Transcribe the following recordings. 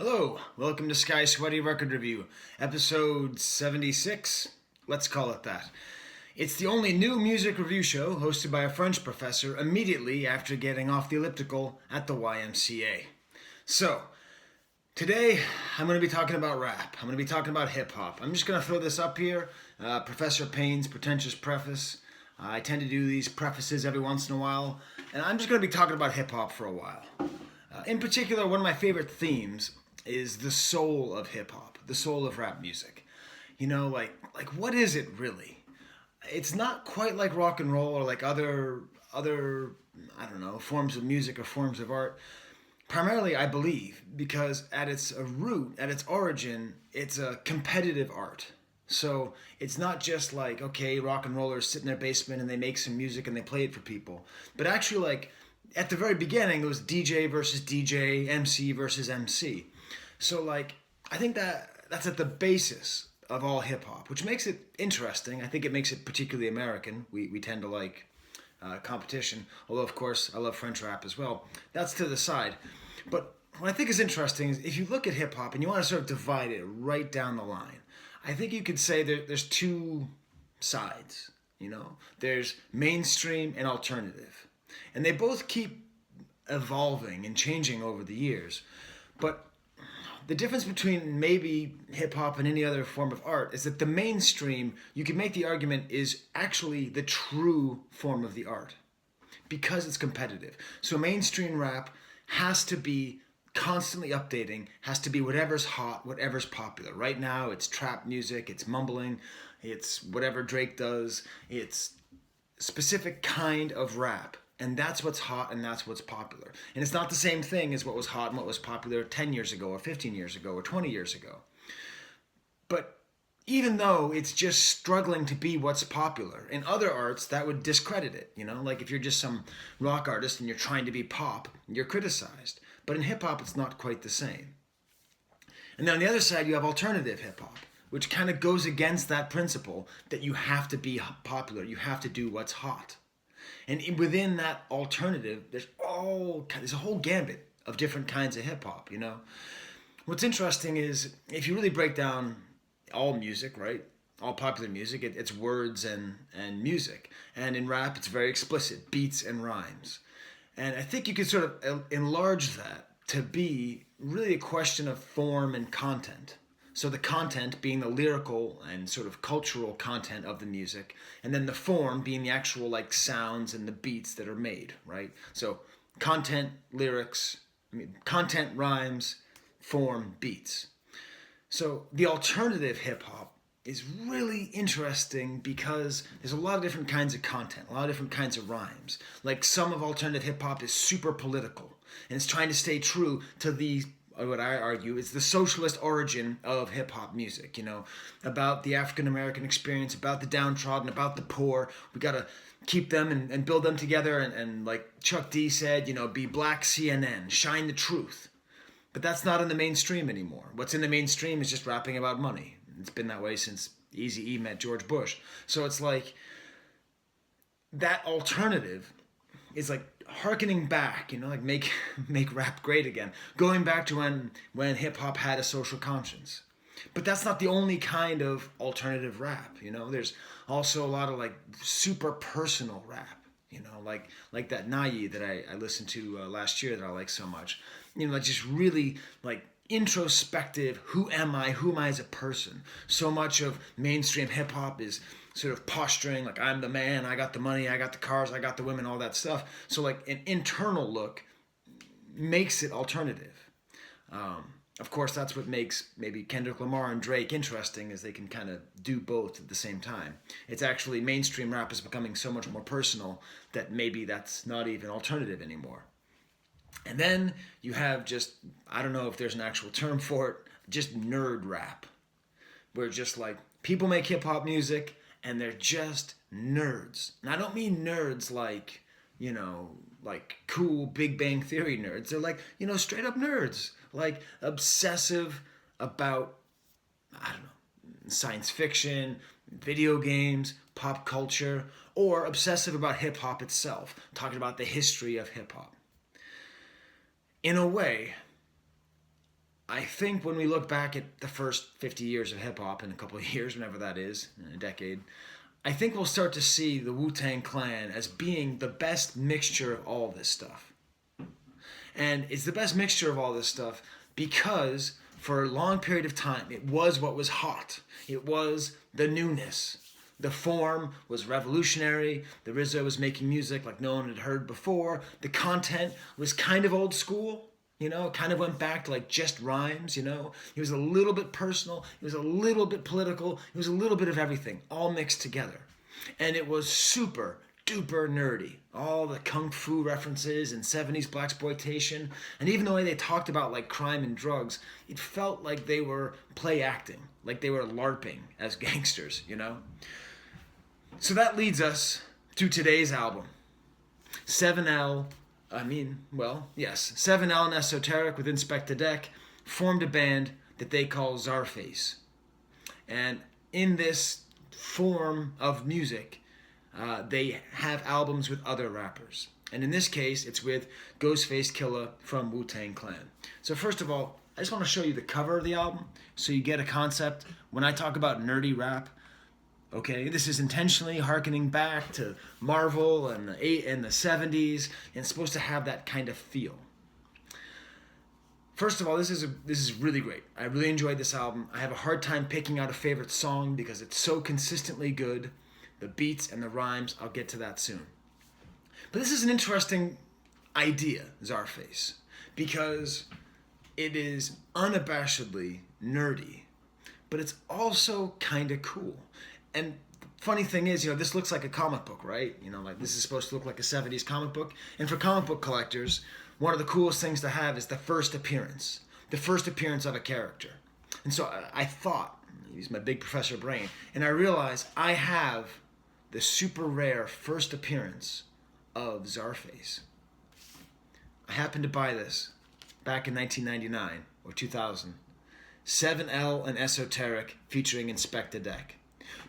Hello, welcome to Skye Sweaty Record Review, episode 76, let's call it that. It's the only new music review show hosted by a French professor immediately after getting off the elliptical at the YMCA. So, today I'm going to be talking about rap, I'm going to be talking about hip-hop. I'm just going to throw this up here, Professor Paine's pretentious preface. I tend to do these prefaces every once in a while, and I'm just going to be talking about hip-hop for a while. In particular, one of my favorite themes is the soul of hip-hop, the soul of rap music. You know, like what is it really? It's not quite like rock and roll or like other I don't know, forms of music or forms of art. Primarily, I believe, because at its root, at its origin, it's a competitive art. So it's not just like, okay, rock and rollers sit in their basement and they make some music and they play it for people. But actually, like, at the very beginning, it was DJ versus DJ, MC versus MC. So, like, I think that's at the basis of all hip-hop, which makes it interesting. I think it makes it particularly American. We tend to like competition, although, of course, I love French rap as well. That's to the side. But what I think is interesting is if you look at hip-hop and you want to sort of divide it right down the line, I think you could say there's two sides, you know? There's mainstream and alternative. And they both keep evolving and changing over the years. But the difference between maybe hip-hop and any other form of art is that the mainstream, you could make the argument, is actually the true form of the art because it's competitive. So mainstream rap has to be constantly updating, has to be whatever's hot, whatever's popular. Right now it's trap music, it's mumbling, it's whatever Drake does, it's specific kind of rap. And that's what's hot and that's what's popular. And it's not the same thing as what was hot and what was popular 10 years ago or 15 years ago or 20 years ago. But even though it's just struggling to be what's popular, in other arts that would discredit it, you know? Like if you're just some rock artist and you're trying to be pop, you're criticized. But in hip hop it's not quite the same. And then on the other side you have alternative hip hop, which kind of goes against that principle that you have to be popular, you have to do what's hot. And within that alternative, there's a whole gambit of different kinds of hip hop, you know? What's interesting is if you really break down all music, right? All popular music, it's words and music. And in rap, it's very explicit, beats and rhymes. And I think you could sort of enlarge that to be really a question of form and content. So the content being the lyrical and sort of cultural content of the music, and then the form being the actual like sounds and the beats that are made, right? So content, lyrics, content, rhymes, form, beats. So the alternative hip hop is really interesting because there's a lot of different kinds of content, a lot of different kinds of rhymes. Like some of alternative hip hop is super political, and it's trying to stay true to the what I argue is the socialist origin of hip-hop music, you know, about the African-American experience, about the downtrodden, about the poor. We got to keep them and build them together and like Chuck D said, you know, be black CNN, shine the truth. But that's not in the mainstream anymore. What's in the mainstream is just rapping about money. It's been that way since Eazy-E met George Bush. So it's like that alternative is like harkening back, you know, like make rap great again, going back to when hip hop had a social conscience. But that's not the only kind of alternative rap, you know. There's also a lot of like super personal rap, you know, like that Nayi that I listened to last year that I like so much, you know, like just really like introspective. Who am I as a person? So much of mainstream hip hop is sort of posturing like I'm the man, I got the money, I got the cars, I got the women, all that stuff. So like an internal look makes it alternative. Of course, that's what makes maybe Kendrick Lamar and Drake interesting, is they can kind of do both at the same time. It's actually mainstream rap is becoming so much more personal that maybe that's not even alternative anymore. And then you have just, I don't know if there's an actual term for it, just nerd rap, where just like people make hip hop music and they're just nerds. And I don't mean nerds like, you know, like cool Big Bang Theory nerds. They're like, you know, straight up nerds, like obsessive about, I don't know, science fiction, video games, pop culture, or obsessive about hip hop itself, talking about the history of hip hop. In a way, I think when we look back at the first 50 years of hip hop in a couple of years, whenever that is, in a decade, I think we'll start to see the Wu-Tang Clan as being the best mixture of all this stuff. And it's the best mixture of all this stuff because for a long period of time, it was what was hot. It was the newness. The form was revolutionary. The RZA was making music like no one had heard before. The content was kind of old school. Kind of went back to like just rhymes, It was a little bit personal. It was a little bit political. It was a little bit of everything, all mixed together. And it was super duper nerdy. All the kung fu references and 70s blaxploitation. And even the way they talked about like crime and drugs, it felt like they were play acting, like they were LARPing as gangsters, So that leads us to today's album. 7L and Esoteric with Inspector Deck formed a band that they call Czarface. And in this form of music, they have albums with other rappers. And in this case, it's with Ghostface Killah from Wu-Tang Clan. So first of all, I just want to show you the cover of the album so you get a concept. When I talk about nerdy rap, okay, this is intentionally hearkening back to Marvel and the 70s, and it's supposed to have that kind of feel. First of all, this is really great. I really enjoyed this album. I have a hard time picking out a favorite song because it's so consistently good. The beats and the rhymes, I'll get to that soon. But this is an interesting idea, Czarface, because it is unabashedly nerdy, but it's also kind of cool. And funny thing is, this looks like a comic book, right? Like this is supposed to look like a 70s comic book. And for comic book collectors, one of the coolest things to have is the first appearance of a character. And so I thought, use my big professor brain, and I realized I have the super rare first appearance of Czarface. I happened to buy this back in 1999 or 2000. 7L and Esoteric featuring Inspector Deck.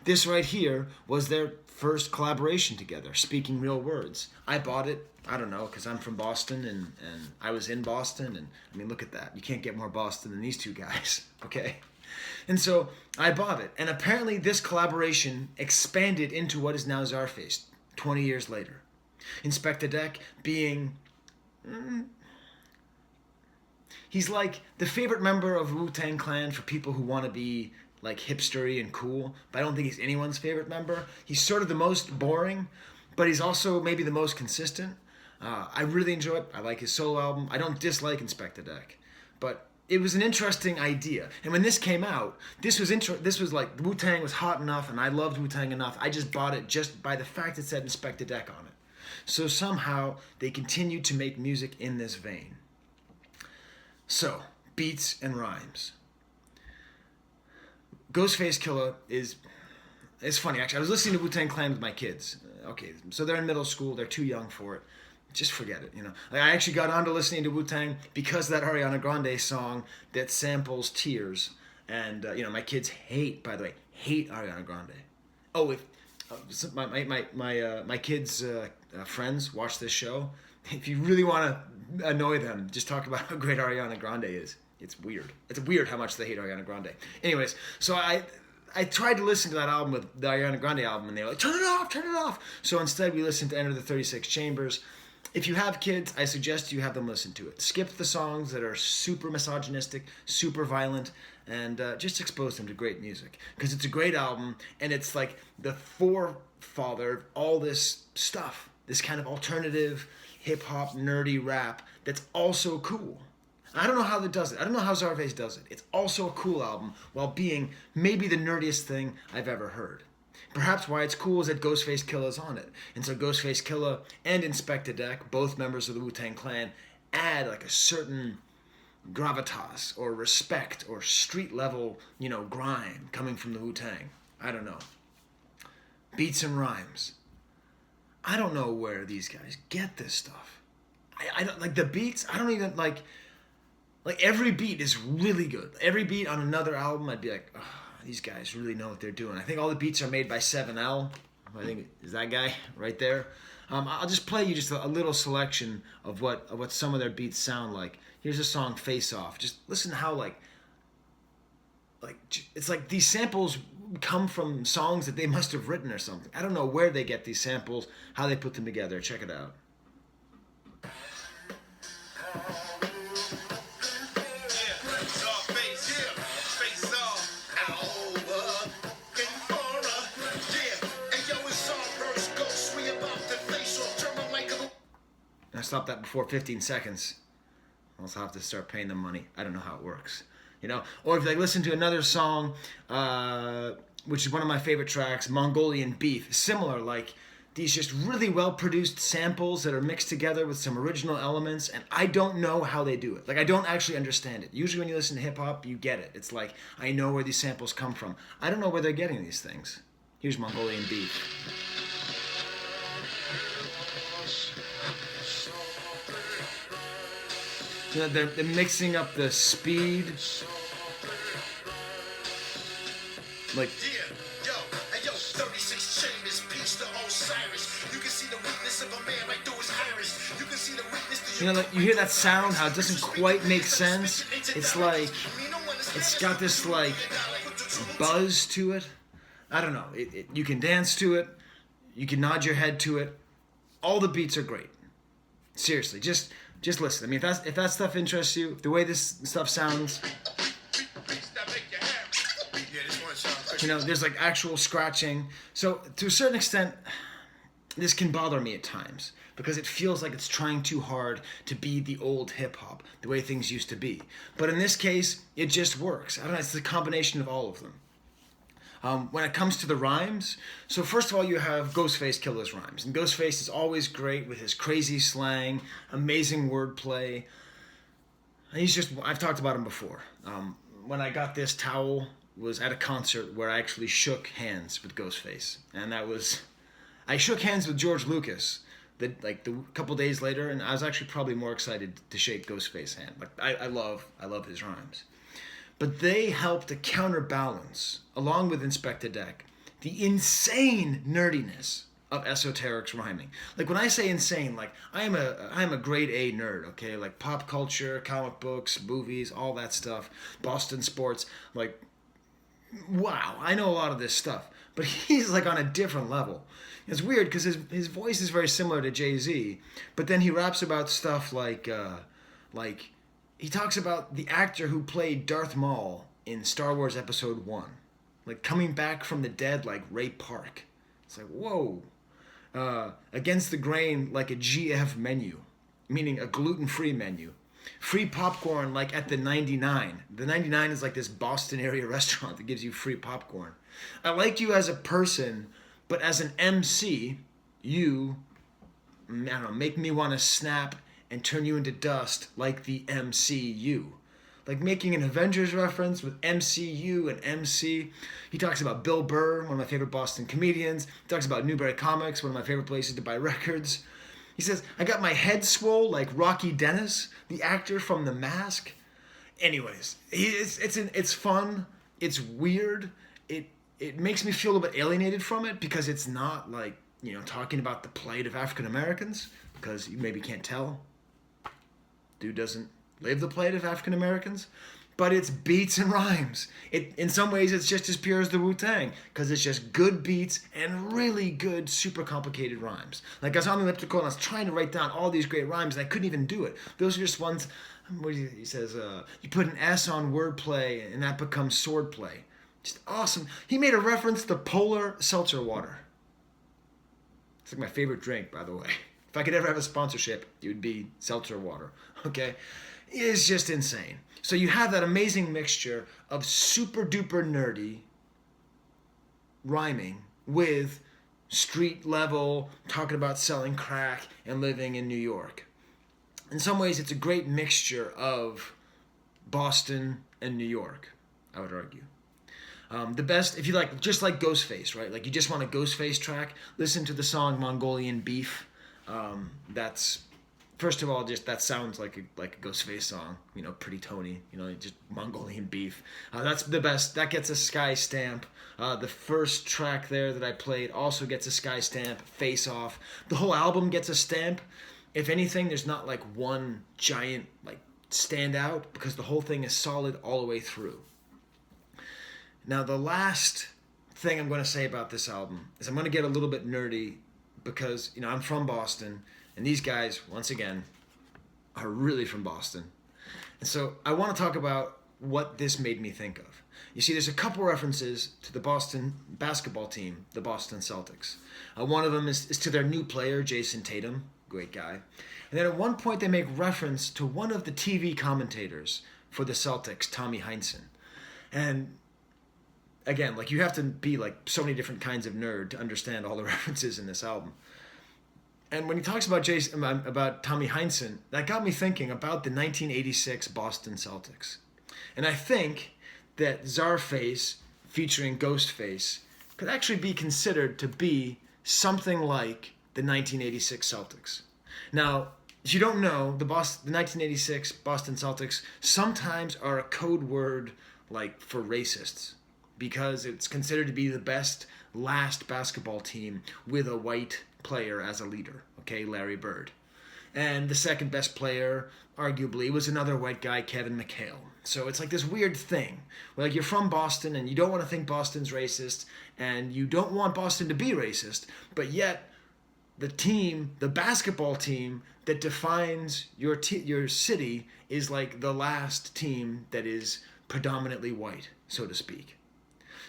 This right here was their first collaboration together, speaking real words. I bought it, I don't know, because I'm from Boston and I was in Boston. And look at that. You can't get more Boston than these two guys, okay? And so I bought it. And apparently this collaboration expanded into what is now Czarface 20 years later. Inspector Deck being... he's like the favorite member of Wu-Tang Clan for people who want to be like hipstery and cool, but I don't think he's anyone's favorite member. He's sort of the most boring, but he's also maybe the most consistent. I really enjoy it. I like his solo album. I don't dislike Inspector Deck, but it was an interesting idea. And when this came out, this was like Wu-Tang was hot enough, and I loved Wu-Tang enough. I just bought it just by the fact it said Inspector Deck on it. So somehow they continued to make music in this vein. So, beats and rhymes. Ghostface Killah it's funny, actually. I was listening to Wu-Tang Clan with my kids. Okay, so they're in middle school. They're too young for it. Just forget it, Like, I actually got onto listening to Wu-Tang because of that Ariana Grande song that samples Tears. And, my kids hate Ariana Grande. Oh, if my kids' friends watch this show, if you really want to annoy them, just talk about how great Ariana Grande is. It's weird. It's weird how much they hate Ariana Grande. Anyways, so I tried to listen to that album with the Ariana Grande album, and they were like, turn it off. So instead, we listened to Enter the 36 Chambers. If you have kids, I suggest you have them listen to it. Skip the songs that are super misogynistic, super violent, and just expose them to great music. Because it's a great album, and it's like the forefather of all this stuff, this kind of alternative, hip-hop, nerdy rap that's also cool. I don't know how it does it. I don't know how Czarface does it. It's also a cool album while being maybe the nerdiest thing I've ever heard. Perhaps why it's cool is that Ghostface Killah is on it. And so Ghostface Killah and Inspector Deck, both members of the Wu-Tang Clan, add like a certain gravitas or respect or street level, grime coming from the Wu-Tang. I don't know. Beats and rhymes. I don't know where these guys get this stuff. I don't like the beats. I don't even like every beat is really good. Every beat on another album, I'd be like, oh, these guys really know what they're doing. I think all the beats are made by 7L. I think is that guy right there. I'll just play you just a little selection of what some of their beats sound like. Here's a song, Face Off. Just listen to how like it's like these samples come from songs that they must have written or something. I don't know where they get these samples, how they put them together. Check it out. I stopped that before 15 seconds. I'll also have to start paying them money. I don't know how it works. You know, or if they listen to another song, which is one of my favorite tracks, Mongolian Beef, similar, like these just really well-produced samples that are mixed together with some original elements, and I don't know how they do it. Like, I don't actually understand it. Usually when you listen to hip-hop, you get it. It's like, I know where these samples come from. I don't know where they're getting these things. Here's Mongolian Beef. You know, they're mixing up the speed. Like, yo, 36 chambers, peace to Osiris. You can see the weakness of a man right through his iris. You can see the weakness. You know, like, you hear that sound, how it doesn't quite make sense. It's like, it's got this like buzz to it. I don't know. You can dance to it. You can nod your head to it. All the beats are great. Seriously, just listen. I mean, if that stuff interests you, the way this stuff sounds, you know, there's like actual scratching. So to a certain extent, this can bother me at times because it feels like it's trying too hard to be the old hip hop, the way things used to be. But in this case, it just works. I don't know. It's the combination of all of them. When it comes to the rhymes, so first of all, you have Ghostface Killah's rhymes. And Ghostface is always great with his crazy slang, amazing wordplay. I've talked about him before. When I got this towel was at a concert where I actually shook hands with Ghostface. And I shook hands with George Lucas the couple days later, and I was actually probably more excited to shake Ghostface's hand. Like, I love his rhymes. But they help to counterbalance, along with Inspector Deck, the insane nerdiness of Esoteric's rhyming. Like, when I say insane, like, I'm a grade A nerd, okay? Like, pop culture, comic books, movies, all that stuff, Boston sports. Like, wow, I know a lot of this stuff. But he's, like, on a different level. It's weird because his voice is very similar to Jay-Z, but then he raps about stuff like he talks about the actor who played Darth Maul in Star Wars Episode 1. Like, coming back from the dead like Ray Park. It's like, whoa. Against the grain like a GF menu, meaning a gluten-free menu. Free popcorn like at the 99. The 99 is like this Boston area restaurant that gives you free popcorn. I like you as a person, but as an MC, you, I don't know, make me want to snap and turn you into dust like the MCU. Like making an Avengers reference with MCU and MC. He talks about Bill Burr, one of my favorite Boston comedians. He talks about Newbury Comics, one of my favorite places to buy records. He says, I got my head swole like Rocky Dennis, the actor from The Mask. Anyways, it's fun. It's weird. It makes me feel a bit alienated from it because it's not like, you know, talking about the plight of African Americans, because you maybe can't tell. Dude doesn't live the plight of African Americans, but it's beats and rhymes. In some ways, it's just as pure as the wu-tang, because it's just good beats and really good, super complicated rhymes. Like, I was on the elliptical and I was trying to write down all these great rhymes and I couldn't even do it. Those are just ones, he says, you put an S on wordplay and that becomes swordplay. Just awesome. He made a reference to polar seltzer water. It's like my favorite drink, by the way. If I could ever have a sponsorship, it would be seltzer water, okay? It's just insane. So you have that amazing mixture of super duper nerdy rhyming with street level, talking about selling crack and living in New York. In some ways, it's a great mixture of Boston and New York, I would argue. The best, if you like, just like Ghostface, right? Like, you just want a Ghostface track, listen to the song Mongolian Beef. That's first of all, just that sounds like a Ghostface song. Pretty Tony. Just Mongolian beef. That's the best. That gets a Skye stamp. The first track there that I played also gets a Skye stamp. Face Off. The whole album gets a stamp. If anything, there's not like one giant like standout because the whole thing is solid all the way through. Now, the last thing I'm going to say about this album is I'm going to get a little bit nerdy because, I'm from Boston, and these guys, once again, are really from Boston. And so I want to talk about what this made me think of. You see, there's a couple references to the Boston basketball team, the Boston Celtics. One of them is to their new player, Jason Tatum, great guy. And then at one point they make reference to one of the TV commentators for the Celtics, Tommy Heinsohn. And again, like, you have to be like so many different kinds of nerd to understand all the references in this album. And when he talks about Tommy Heinsohn, that got me thinking about the 1986 Boston Celtics. And I think that Czarface featuring Ghostface could actually be considered to be something like the 1986 Celtics. Now, if you don't know, the 1986 Boston Celtics sometimes are a code word like for racists, because it's considered to be the best last basketball team with a white player as a leader, okay, Larry Bird. And the second best player, arguably, was another white guy, Kevin McHale. So it's like this weird thing. Where, like, you're from Boston and you don't want to think Boston's racist, and you don't want Boston to be racist, but yet the basketball team that defines your city is like the last team that is predominantly white, so to speak.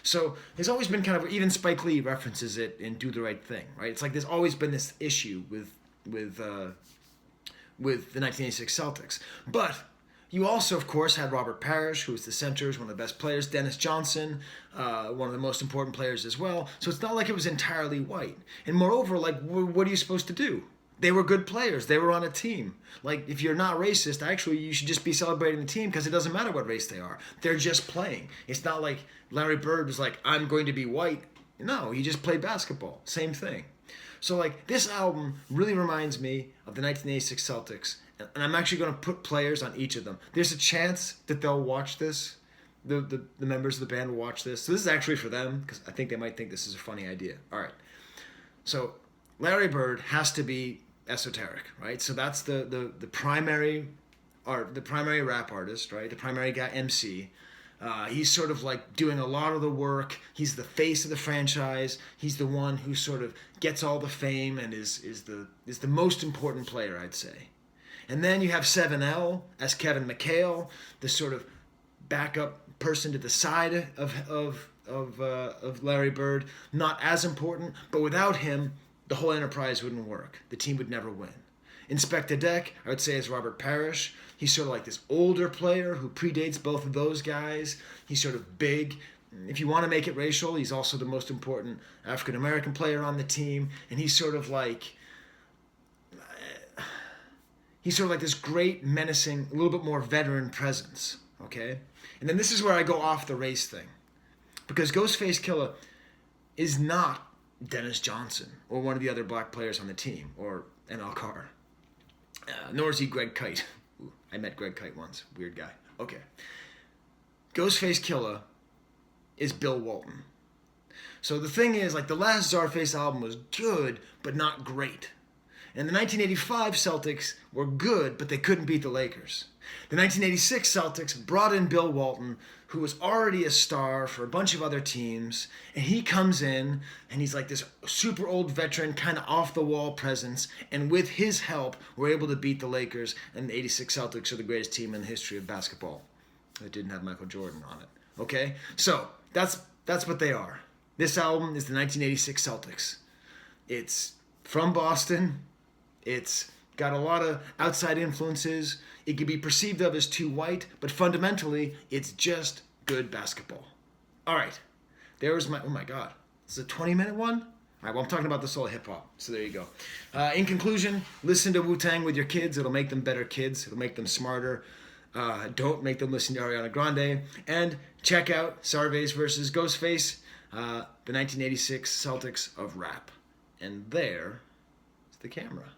So there's always been kind of, even Spike Lee references it in Do the Right Thing, right? It's like there's always been this issue with the 1986 Celtics. But you also, of course, had Robert Parrish, who was the center, one of the best players. Dennis Johnson, one of the most important players as well. So it's not like it was entirely white. And moreover, like, what are you supposed to do? They were good players. They were on a team. Like, if you're not racist, actually, you should just be celebrating the team because it doesn't matter what race they are. They're just playing. It's not like Larry Bird was like, I'm going to be white. No, he just played basketball. Same thing. So, like, this album really reminds me of the 1986 Celtics. And I'm actually going to put players on each of them. There's a chance that they'll watch this. The members of the band will watch this. So this is actually for them because I think they might think this is a funny idea. All right. So Larry Bird has to be esoteric, right? So that's the primary rap artist, right? The primary guy, MC. He's sort of like doing a lot of the work. He's the face of the franchise. He's the one who sort of gets all the fame and is the most important player, I'd say. And then you have 7L as Kevin McHale, the sort of backup person to the side of Larry Bird. Not as important, but without him, the whole enterprise wouldn't work. The team would never win. Inspector Deck, I would say, is Robert Parrish. He's sort of like this older player who predates both of those guys. He's sort of big. If you want to make it racial, he's also the most important African-American player on the team. And he's sort of like this great, menacing, a little bit more veteran presence, okay? And then this is where I go off the race thing. Because Ghostface Killah is not Dennis Johnson or one of the other black players on the team or NL Carr. Nor is he Greg Kite. Ooh, I met Greg Kite once. Weird guy. Okay. Ghostface Killah is Bill Walton. So the thing is, like, the last Czarface album was good, but not great. And the 1985 Celtics were good, but they couldn't beat the Lakers. The 1986 Celtics brought in Bill Walton, who was already a star for a bunch of other teams, and he comes in, and he's like this super old veteran, kind of off-the-wall presence, and with his help, we're able to beat the Lakers, and the 86 Celtics are the greatest team in the history of basketball. That didn't have Michael Jordan on it. Okay? So, that's what they are. This album is the 1986 Celtics. It's from Boston. It's got a lot of outside influences. It can be perceived of as too white, but fundamentally, it's just good basketball. All right. There was oh my God. This is a 20-minute one? All right, well, I'm talking about the soul of hip-hop, so there you go. In conclusion, listen to Wu-Tang with your kids. It'll make them better kids. It'll make them smarter. Don't make them listen to Ariana Grande. And check out Czarface versus Ghostface, the 1986 Celtics of rap. And there's the camera.